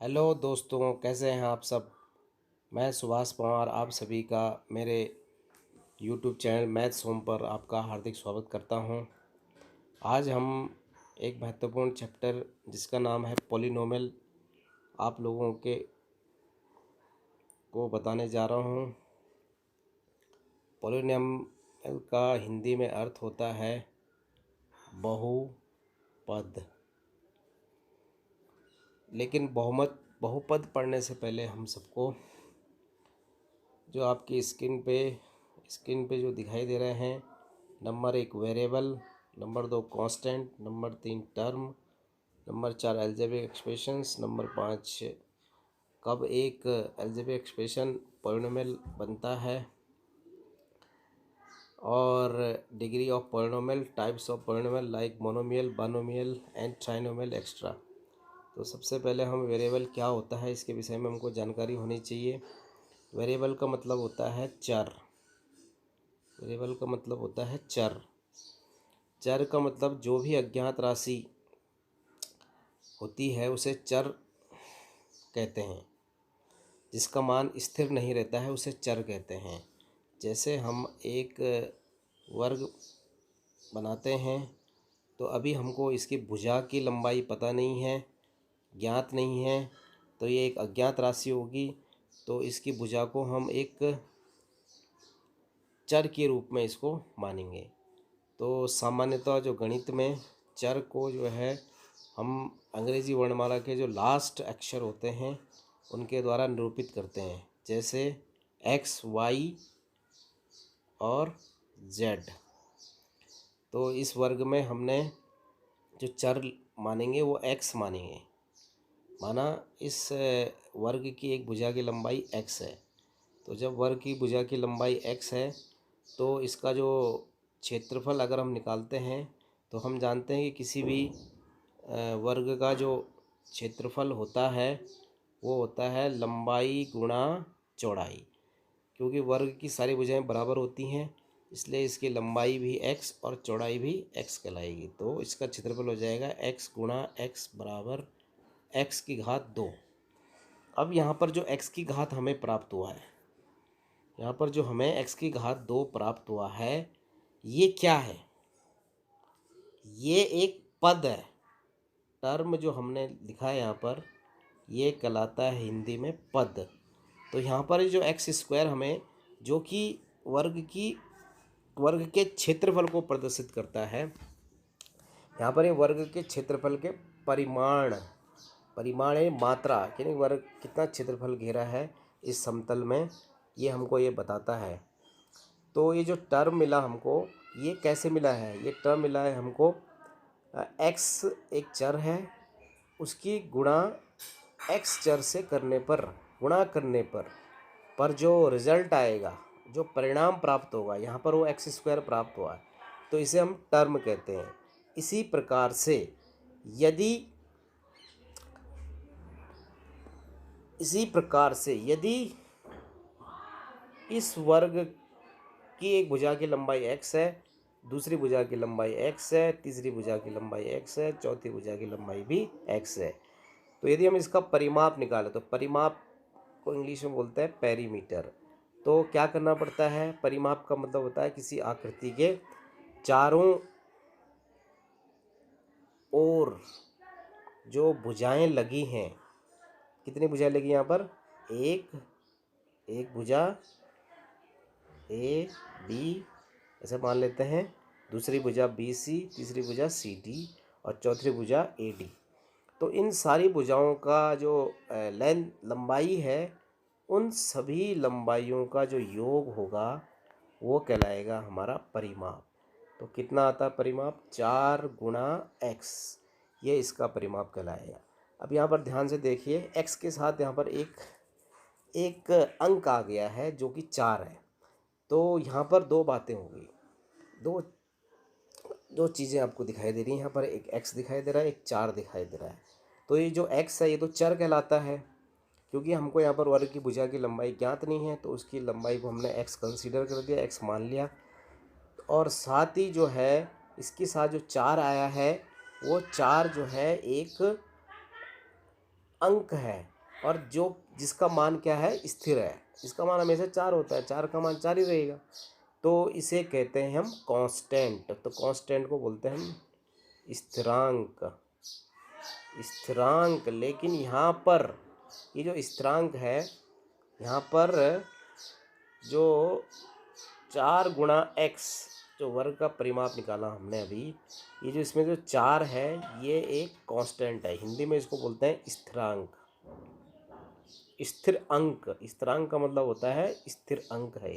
Hello दोस्तों, कैसे हैं आप सब। मैं सुभाष पवार आप सभी का मेरे यूट्यूब चैनल मैथ्स होम पर आपका हार्दिक स्वागत करता हूं। आज हम एक महत्वपूर्ण चैप्टर जिसका नाम है पॉलिनोमियल आप लोगों के को बताने जा रहा हूं। पॉलिनोमियल का हिंदी में अर्थ होता है बहुपद। लेकिन बहुपद पढ़ने से पहले हम सबको जो आपकी स्क्रीन पे जो दिखाई दे रहे हैं, number 1 variable, number 2 constant, number 3 term, number 4 algebraic expressions, number 5 कब एक अलजेब्रिक एक्सप्रेशन पॉलिनोमियल बनता है, और degree of polynomial, types of polynomial like monomial, binomial and trinomial extra. तो सबसे पहले हम वेरिएबल क्या होता है इसके विषय में हमको जानकारी होनी चाहिए। वेरिएबल का मतलब होता है चर। वेरिएबल का मतलब होता है चर। चर का मतलब जो भी अज्ञात राशि होती है उसे चर कहते हैं। जिसका मान स्थिर नहीं रहता है उसे चर कहते हैं। जैसे हम एक वर्ग बनाते हैं तो अभी हमको इसकी भुजा की लंबाई पता नहीं है, ज्ञात नहीं है, तो ये एक अज्ञात राशि होगी। तो इसकी भुजा को हम एक चर के रूप में इसको मानेंगे। तो सामान्यतः जो गणित में चर को जो है हम अंग्रेजी वर्णमाला के जो लास्ट अक्षर होते हैं उनके द्वारा निरूपित करते हैं, जैसे एक्स, वाई और जेड। तो इस वर्ग में हमने जो चर मानेंगे वो एक्स मानेंगे। माना इस वर्ग की एक भुजा की लंबाई एक्स है। तो जब वर्ग की भुजा की लंबाई एक्स है तो इसका जो क्षेत्रफल अगर हम निकालते हैं तो हम जानते हैं कि किसी भी वर्ग का जो क्षेत्रफल होता है वो होता है लंबाई गुणा चौड़ाई। क्योंकि वर्ग की सारी भुजाएं बराबर होती हैं इसलिए इसकी लंबाई भी x और चौड़ाई भी x कहलाएगी। तो इसका क्षेत्रफल हो जाएगा x गुणा x बराबर x की घात 2। अब यहाँ पर जो x की घात हमें प्राप्त हुआ है, यहाँ पर जो हमें x की घात 2 प्राप्त हुआ है, ये क्या है? ये एक पद है। टर्म जो हमने लिखा है यहाँ पर ये कहलाता है हिंदी में पद। तो यहाँ पर जो एक्स स्क्वायर हमें जो कि वर्ग के क्षेत्रफल को प्रदर्शित करता है, यहाँ पर ये वर्ग के क्षेत्रफल के परिमाण है मात्रा, यानी वर्ग कितना क्षेत्रफल घेरा है इस समतल में, ये हमको ये बताता है। तो ये जो टर्म मिला हमको, ये कैसे मिला है? ये टर्म मिला है हमको एक्स एक चर है, उसकी गुणा एक्स चर से गुणा करने पर जो रिजल्ट आएगा, जो परिणाम प्राप्त होगा, यहाँ पर वो एक्स स्क्वायर प्राप्त हुआ है, तो इसे हम टर्म कहते हैं। इसी प्रकार से यदि इस वर्ग की एक भुजा की लंबाई x है, दूसरी भुजा की लंबाई x है, तीसरी भुजा की लंबाई x है, चौथी भुजा की लंबाई भी x है, तो यदि हम इसका परिमाप निकालें तो परिमाप को इंग्लिश में बोलते हैं पेरीमीटर। तो क्या करना पड़ता है? परिमाप का मतलब होता है किसी आकृति के चारों ओर जो भुजाएं लगी हैं, कितनी भुजाएं लगी यहाँ पर? एक भुजा ए बी ऐसे मान लेते हैं, दूसरी भुजा बी सी, तीसरी भुजा सी डी और चौथी भुजा ए डी। तो इन सारी भुजाओं का जो लंबाई है, उन सभी लंबाइयों का जो योग होगा वो कहलाएगा हमारा परिमाप। तो कितना आता है परिमाप? 4 गुणा एक्स, ये इसका परिमाप कहलाएगा। अब यहाँ पर ध्यान से देखिए, एक्स के साथ यहाँ पर एक अंक आ गया है जो कि 4 है। तो यहाँ पर दो बातें होंगी, दो चीज़ें आपको दिखाई दे रही हैं। यहाँ पर एक x दिखाई दे रहा है, एक 4 दिखाई दे रहा है। तो ये जो x है ये तो चर कहलाता है, क्योंकि हमको यहाँ पर वर्ग की भुजा की लंबाई ज्ञात नहीं है, तो उसकी लंबाई को हमने x कंसीडर कर दिया, x मान लिया। और साथ ही जो है इसके साथ जो 4 आया है, वो 4 जो है एक अंक है, और जो जिसका मान क्या है, स्थिर है, इसका मान हमेशा 4 होता है, 4 का मान 4 ही रहेगा, तो इसे कहते हैं हम कांस्टेंट। तो कांस्टेंट को बोलते हैं हम स्थिरांक। स्थिरांक, लेकिन यहाँ पर ये जो स्थिरांक है, यहाँ पर जो 4 गुणा एक्स, जो वर्ग का परिमाप निकाला हमने अभी, ये जो इसमें जो 4 है ये एक कांस्टेंट है। हिंदी में इसको बोलते हैं स्थिरांक, स्थिर अंक। स्थिरांक का मतलब होता है स्थिर अंक है।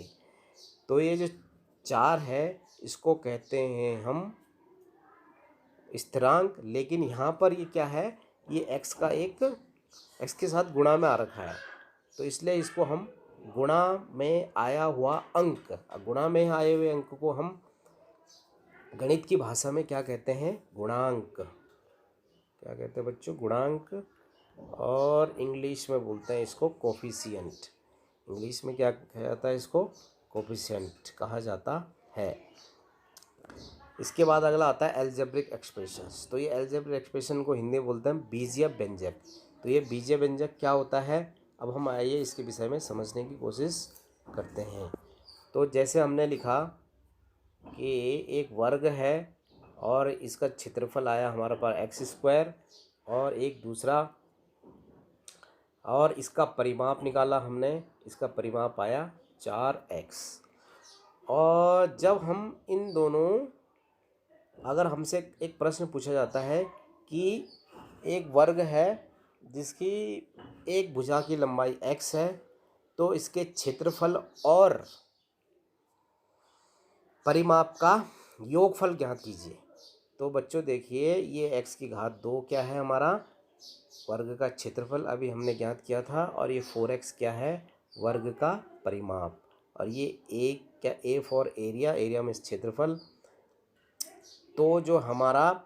तो ये जो 4 है इसको कहते हैं हम स्थिरांक, लेकिन यहाँ पर ये क्या है, ये एक्स का एक एक्स के साथ गुणा में आ रखा है, तो इसलिए इसको हम गुणा में आया हुआ अंक, गुणा में आए हुए अंक को हम गणित की भाषा में क्या कहते हैं, गुणांक। क्या कहते हैं बच्चों, गुणांक। और इंग्लिश में बोलते हैं इसको कोफिशिएंट। इंग्लिश में क्या कहा जाता है, इसको कोफिशिएंट कहा जाता है। इसके बाद अगला आता है एल्जेब्रिक एक्सप्रेशंस। तो ये एल्जेब्रिक एक्सप्रेशन को हिंदी में बोलते हैं बीजीय व्यंजक। तो ये बीजीय व्यंजक क्या होता है, अब हम आइए इसके विषय में समझने की कोशिश करते हैं। तो जैसे हमने लिखा कि एक वर्ग है और इसका क्षेत्रफल आया हमारे पास एक्स स्क्वायर, और एक दूसरा, और इसका परिमाप निकाला हमने, इसका परिमाप आया 4x। और जब हम इन दोनों, अगर हमसे एक प्रश्न पूछा जाता है कि एक वर्ग है जिसकी एक भुजा की लंबाई x है, तो इसके क्षेत्रफल और परिमाप का योगफल ज्ञात कीजिए। तो बच्चों देखिए, ये x की घात 2 क्या है, हमारा वर्ग का क्षेत्रफल अभी हमने ज्ञात किया था, और ये 4x क्या है, वर्ग का परिमाप, और ये a फॉर एरिया, एरिया में क्षेत्रफल। तो जो हमारा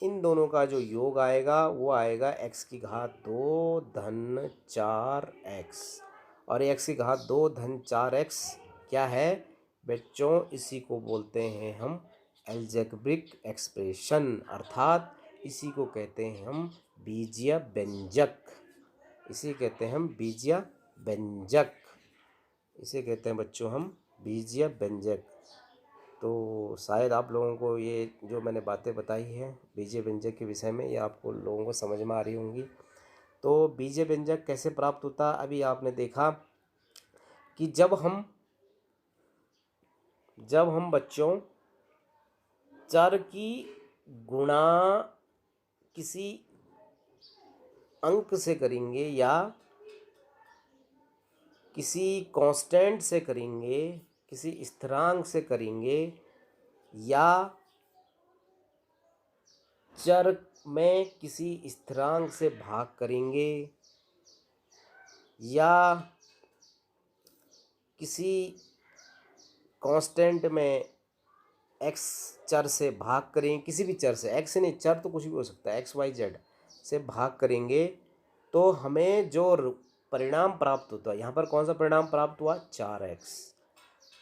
इन दोनों का जो योग आएगा वो आएगा x की घात 2 धन 4x, और x की घात 2 धन 4x क्या है बच्चों, इसी को बोलते हैं हम एल्जेब्रिक एक्सप्रेशन, अर्थात इसी को कहते हैं हम बीजीय व्यंजक। इसे कहते हैं हम बीजीय व्यंजक, इसे कहते हैं बच्चों हम बीजीय व्यंजक। तो शायद आप लोगों को ये जो मैंने बातें बताई हैं बीजीय व्यंजक के विषय में, ये आपको लोगों को समझ में आ रही होंगी। तो बीजीय व्यंजक कैसे प्राप्त होता, अभी आपने देखा कि जब हम बच्चों चर की गुणा किसी अंक से करेंगे या किसी कांस्टेंट से करेंगे, किसी स्थिरांक से करेंगे, या चर में किसी स्थिरांक से भाग करेंगे, या किसी कांस्टेंट में एक्स चर से भाग करेंगे, किसी भी चर से, एक्स नहीं, चर तो कुछ भी हो सकता है, एक्स वाई जेड से भाग करेंगे, तो हमें जो परिणाम प्राप्त होता है, यहाँ पर कौन सा परिणाम प्राप्त हुआ, 4x।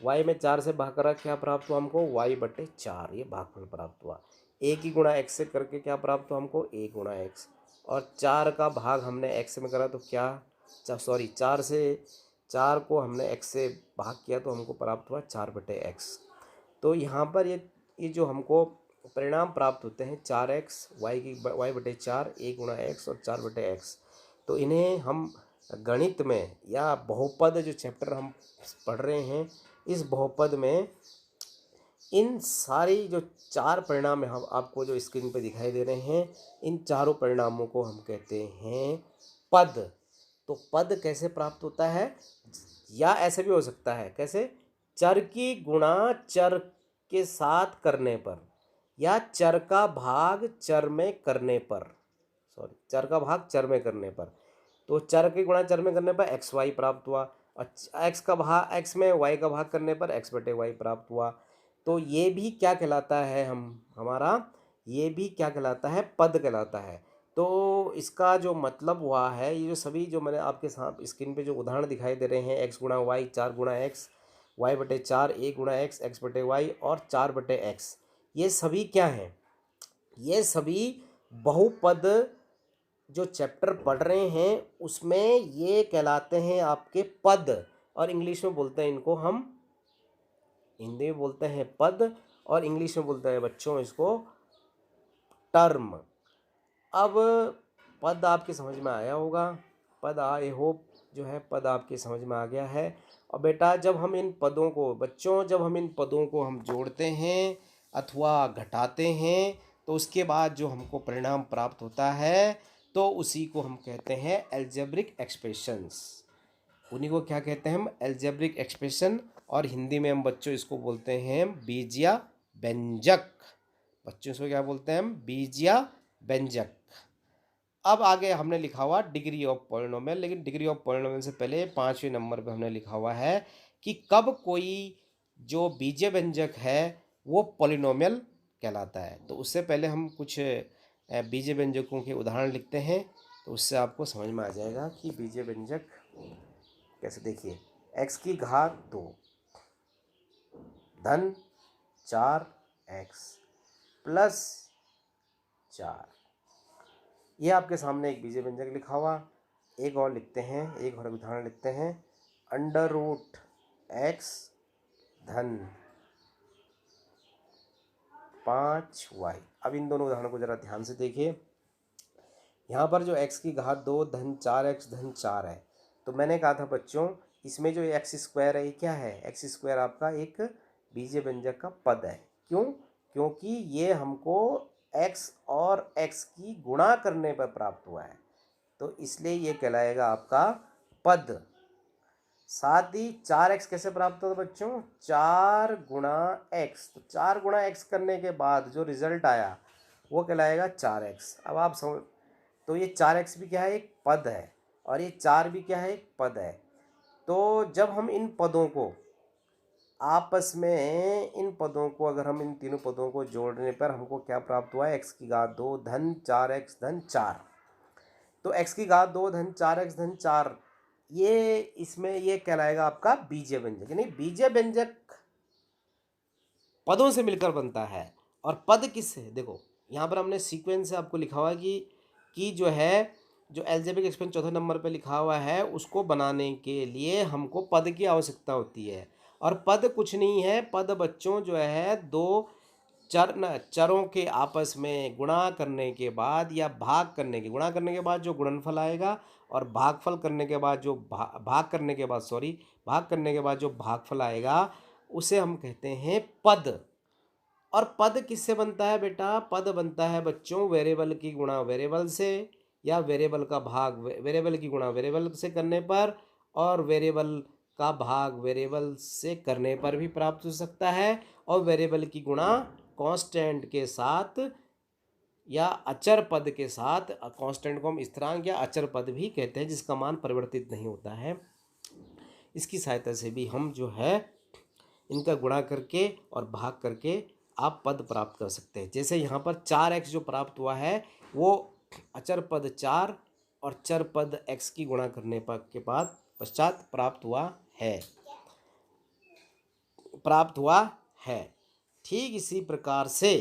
y में 4 से भाग करा, क्या प्राप्त हुआ हमको, y/4, ये भागफल प्राप्त हुआ। a की गुणा x से करके क्या प्राप्त हुआ हमको, a गुणा x, और 4 का भाग हमने x में करा तो क्या, 4 से 4 को हमने x से भाग किया तो हमको प्राप्त हुआ 4/x। तो यहाँ पर ये जो हमको परिणाम प्राप्त होते हैं 4x, y/4, a गुणा x और 4/x, तो इन्हें हम गणित में या बहुपद जो चैप्टर हम पढ़ रहे हैं, इस बहुपद में इन सारी जो 4 परिणाम हम आपको जो स्क्रीन पे दिखाई दे रहे हैं, इन चारों परिणामों को हम कहते हैं पद। तो पद कैसे प्राप्त होता है, या ऐसे भी हो सकता है, कैसे, चर की गुणा चर के साथ करने पर, या चर का भाग चर में करने पर, चर का भाग चर में करने पर। तो चर की गुणा चर में करने पर एक्स वाई प्राप्त हुआ, और एक्स का भाग एक्स में वाई का भाग करने पर x/y प्राप्त हुआ। तो ये भी क्या कहलाता है, हमारा ये भी क्या कहलाता है, पद कहलाता है। तो इसका जो मतलब हुआ है, ये जो सभी जो मैंने आपके साथ स्क्रीन पे जो उदाहरण दिखाई दे रहे हैं, x गुणा वाई, 4 गुणा एक्स, y/4, a गुणा एक्स, x/y और 4/x, ये सभी क्या हैं, ये सभी बहुपद जो चैप्टर पढ़ रहे हैं उसमें ये कहलाते हैं आपके पद, और इंग्लिश में बोलते हैं इनको हम, हिंदी में बोलते हैं पद और इंग्लिश में बोलते हैं बच्चों इसको टर्म। अब पद आपके समझ में आया होगा, पद आई होप जो है पद आपके समझ में आ गया है। और बेटा जब हम इन पदों को, बच्चों जब हम इन पदों को हम जोड़ते हैं अथवा घटाते हैं तो उसके बाद जो हमको परिणाम प्राप्त होता है तो उसी को हम कहते हैं एल्जेब्रिक एक्सप्रेशंस। उन्हीं को क्या कहते हैं हम, एल्जेब्रिक एक्सप्रेशन, और हिंदी में हम बच्चों इसको बोलते हैं बीजीय व्यंजक। बच्चों इसको क्या बोलते हैं हम, बीजीय व्यंजक। अब आगे हमने लिखा हुआ डिग्री ऑफ पॉलिनोमियल, लेकिन डिग्री ऑफ पॉलिनोमियल से पहले 5वें नंबर पे हमने लिखा हुआ है कि कब कोई जो बीजीय व्यंजक है वो पॉलिनोमियल कहलाता है। तो उससे पहले हम कुछ बीजीय व्यंजकों के उदाहरण लिखते हैं, तो उससे आपको समझ में आ जाएगा कि बीजीय व्यंजक कैसे। देखिए x की घात 2 धन 4x प्लस 4, ये आपके सामने एक बीजीय व्यंजक लिखा हुआ। एक और लिखते हैं, एक और उदाहरण लिखते हैं, अंडर रूट x धन 5y। अब इन दोनों उदाहरणों को जरा ध्यान से देखिए। यहाँ पर जो x की घात 2 धन 4x धन 4 है, तो मैंने कहा था बच्चों इसमें जो एक्स स्क्वायर है ये क्या है, एक्स स्क्वायर आपका एक बीजीय व्यंजक का पद है। क्यों, क्योंकि ये हमको x और x की गुणा करने पर प्राप्त हुआ है, तो इसलिए ये कहलाएगा आपका पद। साथ ही 4x कैसे प्राप्त होता बच्चों, 4 गुणा x, तो 4 गुणा x करने के बाद जो रिजल्ट आया वो कहलाएगा 4x। अब आप समझ, तो ये 4x भी क्या है, एक पद है, और ये 4 भी क्या है, एक पद है। तो जब हम इन पदों को आपस में, इन पदों को अगर हम इन तीनों पदों को जोड़ने पर हमको क्या प्राप्त हुआ है, x की घात 2 धन 4x धन 4। तो x की घात 2 धन 4x धन 4, ये इसमें ये कहलाएगा आपका बीजीय व्यंजक। यानी बीजीय व्यंजक पदों से मिलकर बनता है। और पद किससे, देखो यहाँ पर हमने सीक्वेंस से आपको लिखा हुआ है कि जो है, जो एल्जेब्रिक एक्सपेंशन चौथे नंबर पे लिखा हुआ है उसको बनाने के लिए हमको पद की आवश्यकता होती है। और पद कुछ नहीं है, पद बच्चों जो है दो चरों के आपस में गुणा करने के बाद या भाग करने के, गुणा करने के बाद जो गुणनफल आएगा और भागफल करने के बाद जो भाग करने के बाद जो भागफल आएगा उसे हम कहते हैं पद। और पद किससे बनता है बेटा, पद बनता है बच्चों वेरिएबल की गुणा वेरिएबल से, या वेरिएबल का भाग वेरिएबल की गुणा वेरिएबल से करने पर, और वेरिएबल का भाग वेरिएबल से करने पर भी प्राप्त हो सकता है, और वेरिएबल की गुणा कांस्टेंट के साथ या अचर पद के साथ। कांस्टेंट को हम स्थिरांक या अचर पद भी कहते हैं जिसका मान परिवर्तित नहीं होता है। इसकी सहायता से भी हम जो है इनका गुणा करके और भाग करके आप पद प्राप्त कर सकते हैं। जैसे यहाँ पर 4x जो प्राप्त हुआ है वो अचर पद 4 और चर पद x की गुणा करने पर के बाद पश्चात प्राप्त हुआ है। ठीक इसी प्रकार से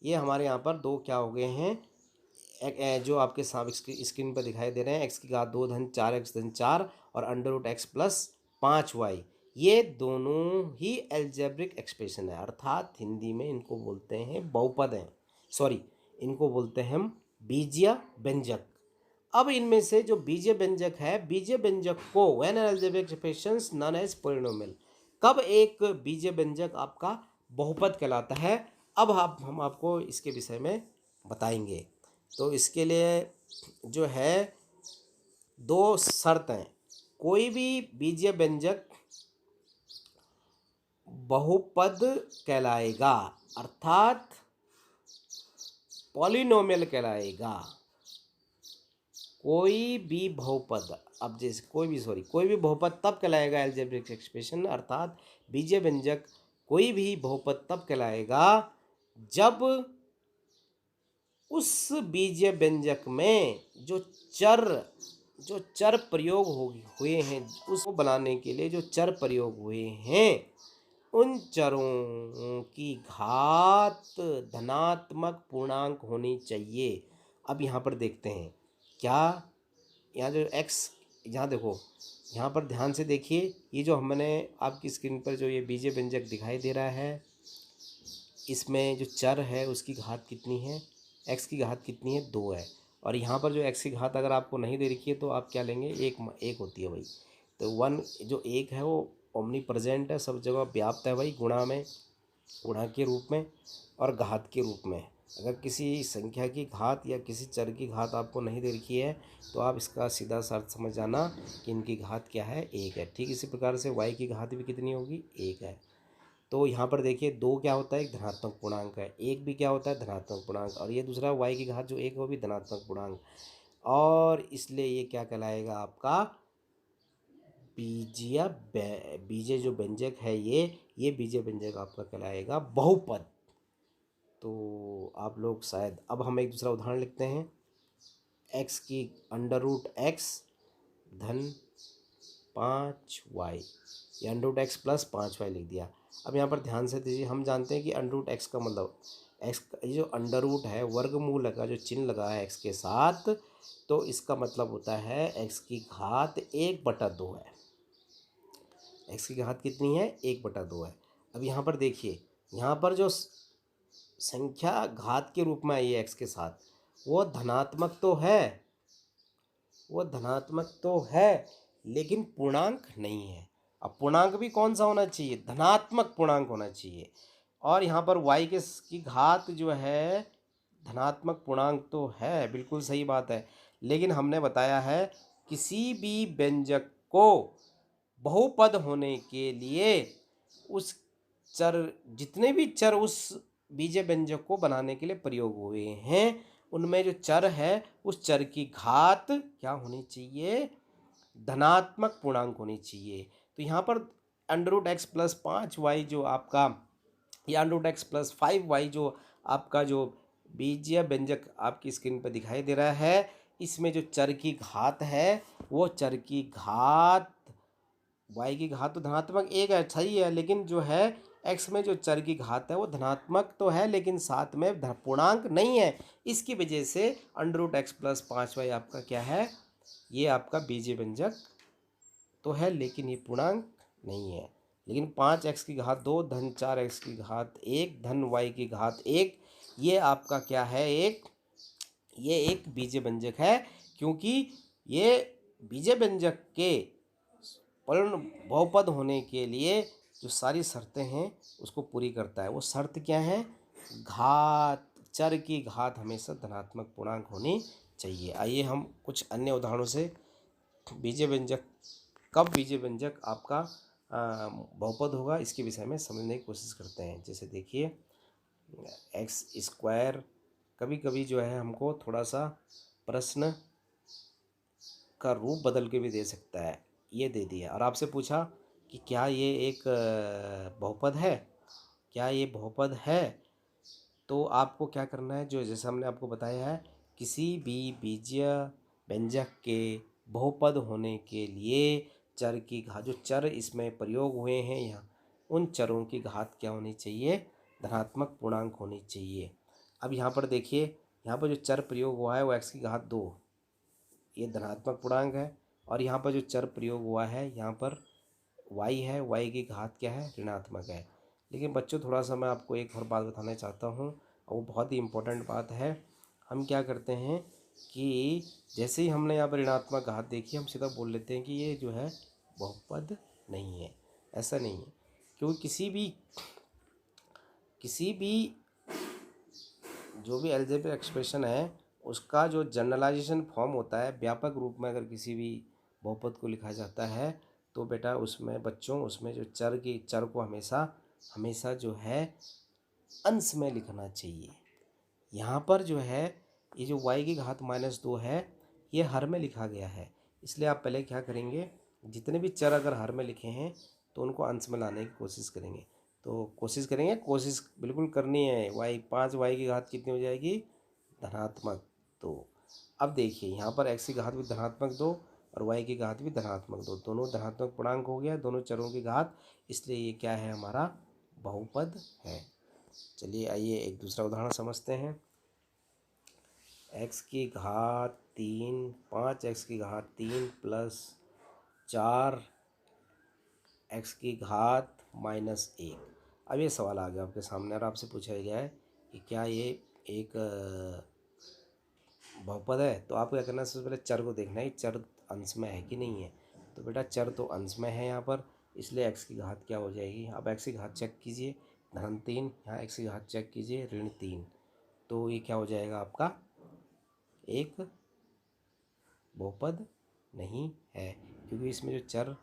ये हमारे यहाँ पर दो क्या हो गए हैं, जो आपके सामने स्क्रीन पर दिखाई दे रहे हैं, x की घात 2 धन 4x धन 4 और under root x plus 5y, ये दोनों ही एल्जेब्रिक एक्सप्रेशन है, अर्थात हिंदी में इनको बोलते हैं बहुपद हैं, सॉरी इनको बोलते हैं हम बीजीय व्यंजक। अब इनमें से जो बीजीय व्यंजक है, बीजीय व्यंजक को when an algebraic expressions known as polynomial, कब एक बीजीय व्यंजक आपका बहुपद कहलाता है। अब हम आपको इसके विषय में बताएंगे। तो इसके लिए जो है दो शर्त हैं, कोई भी बीजीय व्यंजक बहुपद कहलाएगा अर्थात पॉलिनोमियल कहलाएगा। कोई भी बहुपद, अब जैसे कोई भी बहुपद तब कहलाएगा एल्जेब्रिक एक्सप्रेशन अर्थात बीजीय व्यंजक, कोई भी बहुपद तब कहलाएगा जब उस बीजीय व्यंजक में जो चर प्रयोग हुए हैं, उसको बनाने के लिए जो चर प्रयोग हुए हैं उन चरों की घात धनात्मक पूर्णांक होनी चाहिए। अब यहाँ पर देखते हैं क्या यहाँ जो x, यहाँ देखो, यहाँ पर ध्यान से देखिए, ये जो हमने आपकी स्क्रीन पर जो ये बीजीय व्यंजक दिखाई दे रहा है, इसमें जो चर है उसकी घात कितनी है, x की घात कितनी है, 2 है। और यहाँ पर जो x की घात अगर आपको नहीं दे रखी है तो आप क्या लेंगे, एक होती है भाई। तो 1 जो 1 है वो ओमनी प्रेजेंट है, सब जगह व्याप्त है भाई, गुणा के रूप में और घात के रूप में। अगर किसी संख्या की घात या किसी चर की घात आपको नहीं दे रखी है तो आप इसका सीधा सा अर्थ समझ जाना कि इनकी घात क्या है, 1 है। ठीक इसी प्रकार से y की घात भी कितनी होगी, 1 है। तो यहाँ पर देखिए 2 क्या होता है, एक धनात्मक पूर्णांक है, 1 भी क्या होता है, धनात्मक पूर्णांक, और ये दूसरा y की घात जो 1 है वो भी धनात्मक पूर्णांक, और इसलिए ये क्या कहलाएगा आपका बीजीय जो व्यंजक है, ये बीजीय व्यंजक आपका कहलाएगा बहुपद। तो आप लोग शायद, अब हम एक दूसरा उदाहरण लिखते हैं, x की अंडर रूट x धन 5y, या under root x plus 5y लिख दिया। अब यहाँ पर ध्यान से दीजिए, हम जानते हैं कि अंडर रूट x का मतलब x ये जो अंडर रूट है वर्गमूल का जो चिन्ह लगा है x के साथ, तो इसका मतलब होता है x की घात 1/2 है। x की घात कितनी है, 1/2 है। अब यहाँ पर देखिए, यहाँ पर जो संख्या घात के रूप में आई है x के साथ, वो धनात्मक तो है, लेकिन पूर्णांक नहीं है। अब पूर्णांक भी कौन सा होना चाहिए, धनात्मक पूर्णांक होना चाहिए। और यहाँ पर y की घात जो है धनात्मक पूर्णांक तो है, बिल्कुल सही बात है, लेकिन हमने बताया है किसी भी व्यंजक को बहुपद होने के लिए उस चर, जितने भी चर उस बीजीय व्यंजक को बनाने के लिए प्रयोग हुए हैं, उनमें जो चर है उस चर की घात क्या होनी चाहिए, धनात्मक पूर्णांक होनी चाहिए। तो यहाँ पर under root x plus 5y जो आपका, या under root x plus 5y जो आपका जो बीजीय व्यंजक आपकी स्क्रीन पर दिखाई दे रहा है, इसमें जो चर की घात है वो चर की घात, y की घात तो धनात्मक 1 है, सही है, लेकिन जो है x में जो चर की घात है वो धनात्मक तो है लेकिन साथ में पूर्णांक नहीं है। इसकी वजह से under root x plus 5y आपका क्या है, ये आपका बीजीय व्यंजक तो है लेकिन ये पूर्णांक नहीं है। लेकिन 5x की घात 2 धन 4x की घात 1 धन y की घात 1, ये आपका क्या है, ये एक बीजीय व्यंजक है, क्योंकि ये बीजीय व्यंजक के पूर्ण बहुपद होने के लिए जो सारी शर्तें हैं उसको पूरी करता है। वो शर्त क्या है, घात, चर की घात हमेशा धनात्मक पूर्णांक होनी चाहिए। आइए हम कुछ अन्य उदाहरणों से बीजीय व्यंजक, कब बीजीय व्यंजक आपका बहुपद होगा इसके विषय में समझने की कोशिश करते हैं। जैसे देखिए एक्स स्क्वायर, कभी कभी जो है हमको थोड़ा सा प्रश्न का रूप बदल के भी दे सकता है। ये दे दिया और आपसे पूछा कि क्या ये एक बहुपद है, क्या ये बहुपद है, तो आपको क्या करना है, जो जैसे हमने आपको बताया है, किसी भी बीजीय व्यंजक के बहुपद होने के लिए चर की घात, जो चर इसमें प्रयोग हुए हैं यहाँ, उन चरों की घात क्या होनी चाहिए, धनात्मक पूर्णांक होनी चाहिए। अब यहाँ पर देखिए, यहाँ पर जो चर प्रयोग हुआ है वो x की घात 2, ये धनात्मक पूर्णांक है, और यहाँ पर जो चर प्रयोग हुआ है यहाँ पर y है, y की घात क्या है, ऋणात्मक है। लेकिन बच्चों थोड़ा सा मैं आपको एक और बात बताना चाहता हूँ, और वो बहुत ही इम्पोर्टेंट बात है। हम क्या करते हैं कि जैसे ही हमने यहाँ पर ऋणात्मक घात देखी, हम सीधा बोल लेते हैं कि ये जो है बहुपद नहीं है। ऐसा नहीं है, क्योंकि किसी भी जो भी अलजेब्रिक एक्सप्रेशन है उसका जो जनरलाइजेशन फॉर्म होता है, व्यापक रूप में अगर किसी भी बहुपद को लिखा जाता है तो बेटा उसमें बच्चों, उसमें जो चर को हमेशा जो है अंश में लिखना चाहिए। यहाँ पर जो है ये जो y की घात -2 है ये हर में लिखा गया है, इसलिए आप पहले क्या करेंगे, जितने भी चर अगर हर में लिखे हैं तो उनको अंश में लाने की कोशिश करेंगे। तो कोशिश बिल्कुल करनी है। 5y की घात कितनी हो जाएगी, धनात्मक 2। अब देखिए यहाँ पर x की घात भी धनात्मक 2 और y की घात भी धनात्मक 2, दोनों धनात्मक पूर्णांक हो गया, दोनों चरों की घात, इसलिए ये क्या है, हमारा बहुपद है। चलिए आइए एक दूसरा उदाहरण समझते हैं। x की घात 3, 5x³ प्लस 4x⁻1। अब ये सवाल आ गया आपके सामने और आपसे पूछा गया है कि क्या ये एक बहुपद है। तो आपको क्या करना है, सबसे पहले चर को देखना है चर अंश में है कि नहीं है। तो बेटा चर तो अंश में है यहाँ पर, इसलिए x की घात क्या हो जाएगी। अब x की घात चेक कीजिए, -3, यहाँ x की घात चेक कीजिए -3। तो ये क्या हो जाएगा आपका, एक बहुपद नहीं है, क्योंकि इसमें जो चर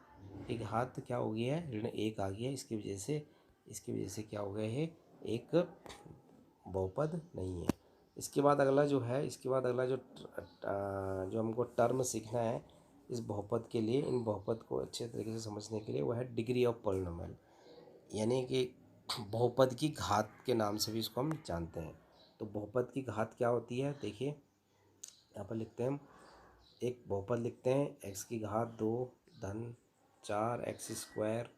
की घात क्या हो गया है, ऋण 1 आ गया है। इसकी वजह से क्या हो गया है, एक बहुपद नहीं है। इसके बाद अगला जो हमको टर्म सीखना है इस बहुपद के लिए, इन बहुपद को अच्छे तरीके से समझने के लिए, वह है डिग्री ऑफ पॉलिनोमियल, यानी कि बहुपद की घात के नाम से भी इसको हम जानते हैं। तो बहुपद की घात क्या होती है, देखिए यहाँ पर लिखते हैं हम, एक बहुपद लिखते हैं x⁻2 धन 4x²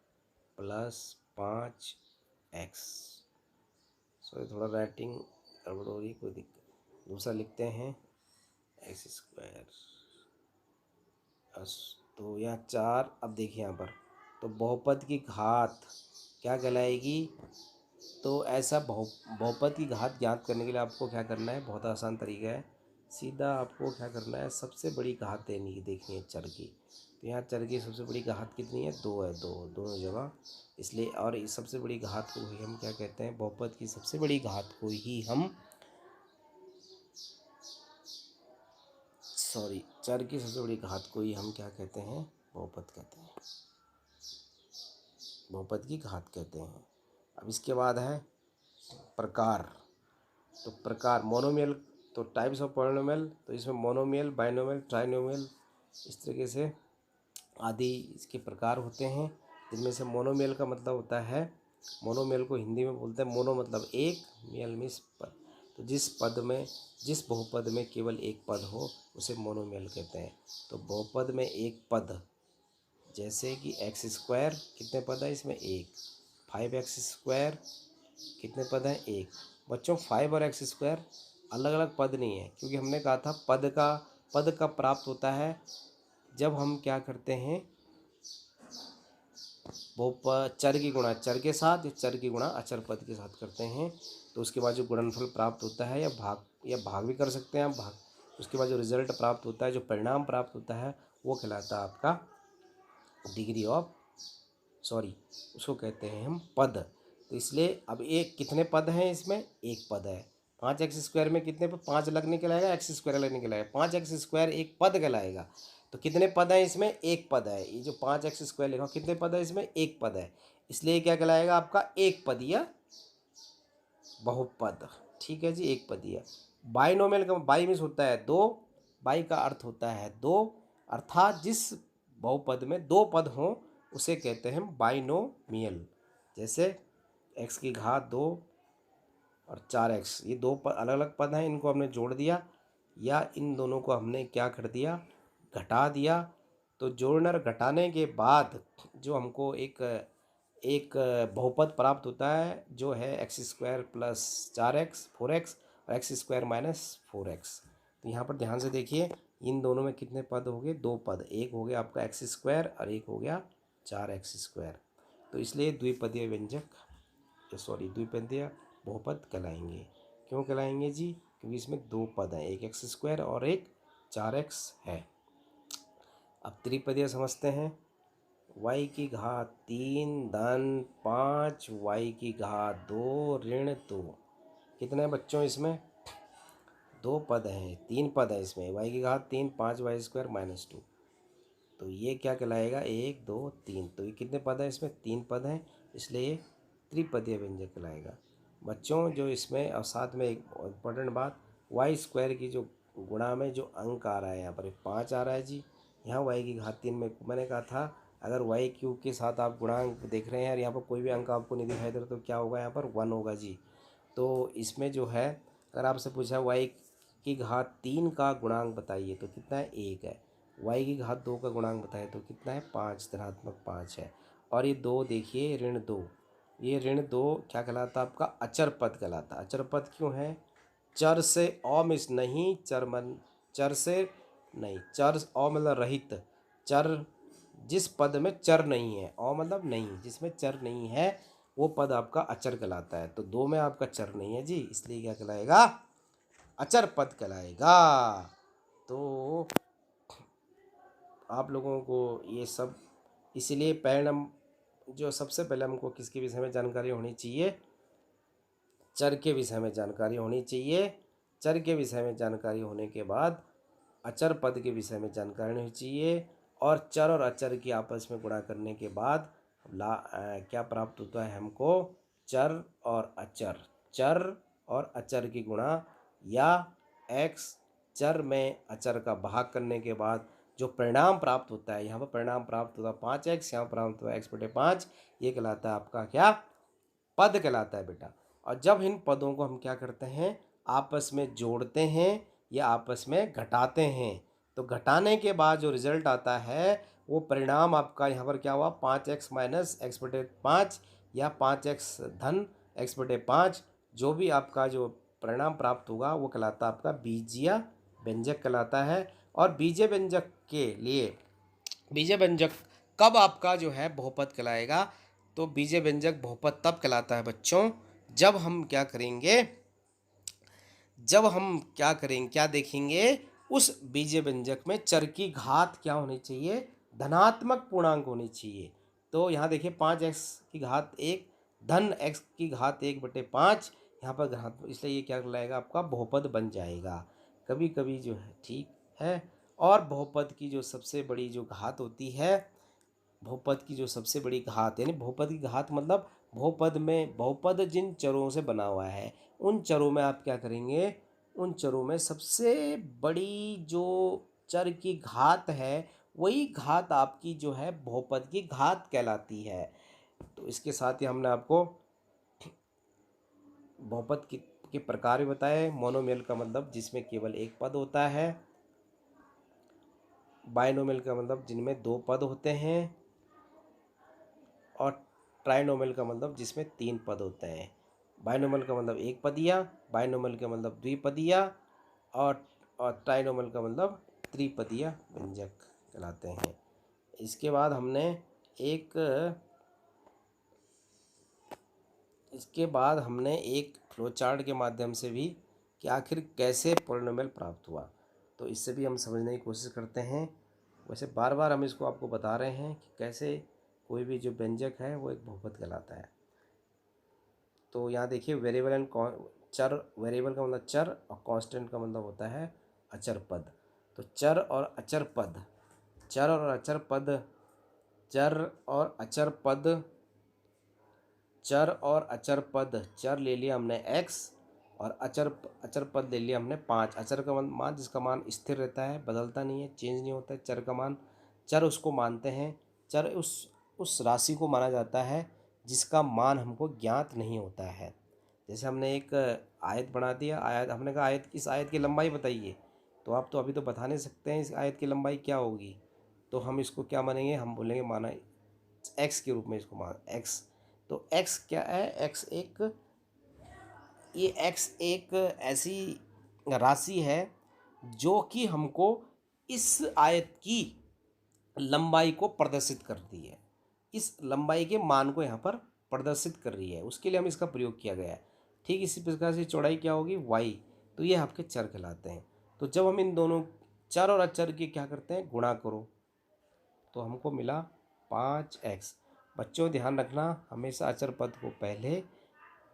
प्लस 5x। सॉरी थोड़ा राइटिंग गड़बड़ हो रही, कोई दिक्कत। दूसरा लिखते हैं x²। तो यहाँ 4, अब देखिए यहाँ पर, तो बहुपद की घात क्या कहलाएगी। तो ऐसा बहुपद की घात ज्ञात करने के लिए आपको क्या करना है, बहुत आसान तरीका है। सीधा आपको क्या करना है, सबसे बड़ी घात देखनी है चर की। तो यहाँ चर की सबसे बड़ी घात कितनी है, 2 है, 2 दोनों जगह। इसलिए और इस सबसे बड़ी घात को ही हम क्या कहते हैं, बहुपद की सबसे बड़ी घात को ही हम चर की सबसे बड़ी घात को ही हम क्या कहते हैं, बहुपद कहते हैं, बहुपद की घात कहते हैं। अब इसके बाद है प्रकार। तो प्रकार मोनोमियल, तो टाइप्स ऑफ पॉलिनोमियल, तो इसमें मोनोमियल, बाइनोमियल, ट्राइनोमियल, इस तरीके से आदि इसके प्रकार होते हैं। जिनमें से मोनोमियल का मतलब होता है, मोनोमियल को हिंदी में बोलते हैं, मोनो मतलब एक, मियल मीन्स पद। तो जिस बहुपद में केवल एक पद हो उसे मोनोमियल कहते हैं। तो बहुपद में एक पद, जैसे कि x² कितने पद है इसमें, 1। 5x² कितने पद हैं, 1। बच्चों 5 और x² अलग अलग पद नहीं है, क्योंकि हमने कहा था पद का प्राप्त होता है जब हम क्या करते हैं, वो चर की गुणा चर के साथ या चर की गुणा अचर पद के साथ करते हैं। तो उसके बाद जो गुणनफल प्राप्त होता है, या भाग भी कर सकते हैं आप, उसके बाद जो रिजल्ट प्राप्त होता है, जो परिणाम प्राप्त होता है, वो कहलाता है आपका डिग्री ऑफ, उसको कहते हैं हम पद। तो इसलिए अब एक कितने पद हैं इसमें, एक पद है। 5x² में कितने पद, 5 अलग निकल आएगा, x² अलग निकल आएगा, 5x² एक पद कहलाएगा। तो कितने पद हैं इसमें, एक पद है। ये जो 5x² लिखा कितने पद है इसमें, एक पद है। इसलिए क्या कहलाएगा आपका एक पदीय बहुपद। ठीक है जी, एक पदीय। बाइनोमियल का बाई मीन्स होता है 2, बाई का अर्थ होता है 2, अर्थात जिस बहुपद में 2 पद हों उसे कहते हैं बाइनोमियल। जैसे x⁻2 और 4x, ये 2 अलग अलग पद हैं, इनको हमने जोड़ दिया, या इन दोनों को हमने क्या कर दिया, घटा दिया। तो जोड़ने और घटाने के बाद जो हमको एक बहुपद प्राप्त होता है, जो है x² प्लस 4x 4x और x² माइनस 4x। तो यहाँ पर ध्यान से देखिए, इन दोनों में कितने पद हो गए, 2 पद, एक हो गया आपका x² और एक हो गया 4x²। तो इसलिए द्विपदीय बहुपद कहलाएंगे। क्यों कहलाएंगे जी, क्योंकि इसमें 2 पद हैं, एक x² और एक 4x है। अब त्रिपदीय समझते हैं। y⁻3 धन 5y⁻2 ऋण 2। कितने बच्चों इसमें, 2 पद हैं, 3 पद हैं इसमें, y⁻3 5y² माइनस 2। तो ये क्या कहलाएगा, 1 2 3। तो ये कितने पद हैं इसमें, 3 पद हैं, इसलिए ये त्रिपदीय व्यंजक कहलाएगा बच्चों। जो इसमें और साथ में एक इम्पोर्टेंट बात, y² की जो गुणा में जो अंक आ रहा है, यहाँ पर 5 आ रहा है जी। यहाँ y⁻3 में मैंने कहा था, अगर y³ के साथ आप गुणांक देख रहे हैं और यहाँ पर कोई भी अंक आपको नहीं दिखाई दे रहा, तो क्या होगा, यहाँ पर 1 होगा जी। तो इसमें जो है, अगर आपसे पूछा y⁻3 का गुणांक बताइए तो कितना है, 1 है। y⁻2 का गुणांक बताए तो कितना है, 5, धनात्मक 5 है। और ये 2 देखिए, ऋण 2, ये ऋण 2 क्या कहलाता है आपका, अचर पद कहलाता है। अचर पद क्यों है, चर से अमिश्र नहीं, चर से नहीं, चर अ मतलब रहित, चर जिस पद में चर नहीं है, अ मतलब नहीं, जिसमें चर नहीं है वो पद आपका अचर कहलाता है। तो दो में आपका चर नहीं है जी, इसलिए क्या कहलाएगा, अचर पद कहलाएगा। तो आप लोगों को ये सब, इसलिए परिणाम जो सबसे पहले हमको किसके विषय में जानकारी होनी चाहिए, चर के विषय में जानकारी होनी चाहिए। चर के विषय में जानकारी होने के बाद अचर पद के विषय में जानकारी होनी चाहिए, और चर और अचर की आपस में गुणा करने के बाद क्या प्राप्त होता है हमको, चर और अचर, चर और अचर की गुणा, या एक्स चर में अचर का भाग करने के बाद जो परिणाम प्राप्त होता है, यहाँ पर परिणाम प्राप्त होता है 5x, यहाँ प्राप्त हुआ x/5, ये कहलाता है आपका क्या, पद कहलाता है बेटा। और जब इन पदों को हम क्या करते हैं, आपस में जोड़ते हैं या आपस में घटाते हैं, तो घटाने के बाद जो रिजल्ट आता है वो परिणाम आपका यहाँ पर क्या हुआ, 5x माइनस x/5 या 5x धन x/5, जो भी आपका जो परिणाम प्राप्त होगा वो कहलाता है आपका बीजीय व्यंजक कहलाता है। और बीजीय व्यंजक के लिए, बीजीय व्यंजक कब आपका जो है बहुपद कहलाएगा, तो बीजीय व्यंजक बहुपद तब कहलाता है बच्चों, जब हम क्या करेंगे, जब हम क्या करेंगे, क्या देखेंगे, उस बीजीय व्यंजक में चर की घात क्या होनी चाहिए, धनात्मक पूर्णांक होनी चाहिए। तो यहाँ देखिए 5x की घात 1 धन x की घात 1/5, यहाँ पर घात, इसलिए ये क्या कहलाएगा आपका बहुपद बन जाएगा। कभी कभी जो है ठीक है। और बहुपद की जो सबसे बड़ी जो घात होती है, बहुपद की जो सबसे बड़ी घात, यानी बहुपद की घात मतलब बहुपद में, बहुपद जिन चरों से बना हुआ है उन चरों में आप क्या करेंगे, उन चरों में सबसे बड़ी जो चर की घात है वही घात आपकी जो है बहुपद की घात कहलाती है। तो इसके साथ ही हमने आपको बहुपद के प्रकार भी बताए। मोनोमियल का मतलब जिसमें केवल एक पद होता है, बाइनोमियल का मतलब जिनमें दो पद होते हैं, और ट्राइनोमियल का मतलब जिसमें तीन पद होते हैं। बाइनोमियल का मतलब एक पदिया, बाइनोमियल का मतलब द्विपदिया, और ट्राइनोमियल का मतलब त्रिपदिया व्यंजक कहलाते हैं। इसके बाद हमने एक इसके बाद हमने एक फ्लो चार्ट के माध्यम से भी कि आखिर कैसे पॉलिनोमियल प्राप्त हुआ, तो इससे भी हम समझने की कोशिश करते हैं। वैसे बार बार हम इसको आपको बता रहे हैं कि कैसे कोई भी जो व्यंजक है वो एक बहुपद कहलाता है। तो यहाँ देखिए वेरिएबल एंड चर, वेरिएबल का मतलब चर और कांस्टेंट का मतलब होता है अचर पद। तो चर और अचर पद, चर और अचर पद, चर और अचर पद, चर और अचर पद, चर ले लिया हमने x और अचर अचर पद ले लिया हमने 5। अचर का मान जिसका मान स्थिर रहता है, बदलता नहीं है, चेंज नहीं होता है, चर का मान, चर उसको मानते हैं, चर उस राशि को माना जाता है जिसका मान हमको ज्ञात नहीं होता है। जैसे हमने एक आयत बना दिया, आयत हमने कहा आयत, इस आयत की लंबाई बताइए, तो आप तो अभी तो बता नहीं सकते हैं इस आयत की लंबाई क्या होगी, तो हम इसको क्या मानेंगे, हम बोलेंगे माना एक्स के रूप में इसको मान एक्स। तो एक्स क्या है, एक्स एक, ये एक्स एक ऐसी राशि है जो कि हमको इस आयत की लंबाई को प्रदर्शित करती है, इस लंबाई के मान को यहाँ पर प्रदर्शित कर रही है, उसके लिए हम इसका प्रयोग किया गया है। ठीक इसी प्रकार से चौड़ाई क्या होगी वाई, तो ये आपके चर कहलाते हैं। तो जब हम इन दोनों चर और अचर की क्या करते हैं, गुणा करो, तो हमको मिला 5x। बच्चों ध्यान रखना, हमेशा अचर पद को पहले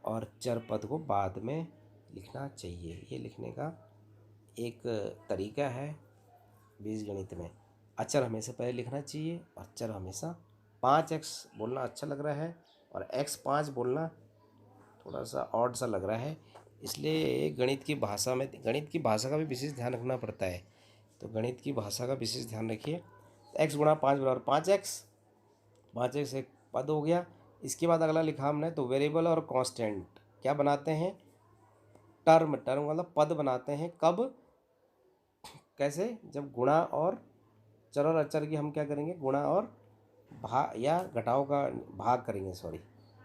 और चर पद को बाद में लिखना चाहिए। ये लिखने का एक तरीका है बीजगणित में। अचर हमेशा पहले लिखना चाहिए और चर हमेशा। 5x बोलना अच्छा लग रहा है और x5 बोलना थोड़ा सा ऑड सा लग रहा है, इसलिए गणित की भाषा में, गणित की भाषा का भी विशेष ध्यान रखना पड़ता है। तो गणित की भाषा का विशेष ध्यान रखिए। x गुणा 5 बराबर 5x, 5x एक पद हो गया। इसके बाद अगला लिखा हमने, तो वेरिएबल और कांस्टेंट क्या बनाते हैं, टर्म, टर्म मतलब पद बनाते हैं कब, कैसे, जब गुणा और चर और अचर की हम क्या करेंगे, गुणा और भाग या घटाव का भाग करेंगे, सॉरी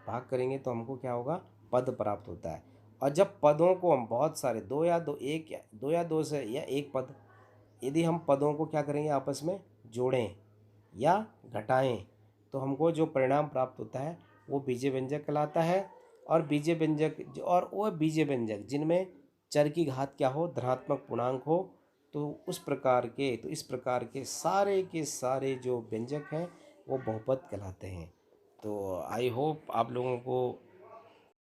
भाग करेंगे, तो हमको क्या होगा, पद प्राप्त होता है। और जब पदों को हम बहुत सारे, दो या दो, एक या दो से या एक पद, यदि हम पदों को क्या करेंगे, आपस में जोड़ें या घटाएं, तो हमको जो परिणाम प्राप्त होता है वो बीजीय व्यंजक कहलाता है। और बीजीय व्यंजक और वो बीजीय व्यंजक जिनमें चर की घात क्या हो, धनात्मक पूर्णांक हो, तो इस प्रकार के सारे जो व्यंजक हैं वो बहुपद कहलाते हैं। तो आई होप आप लोगों को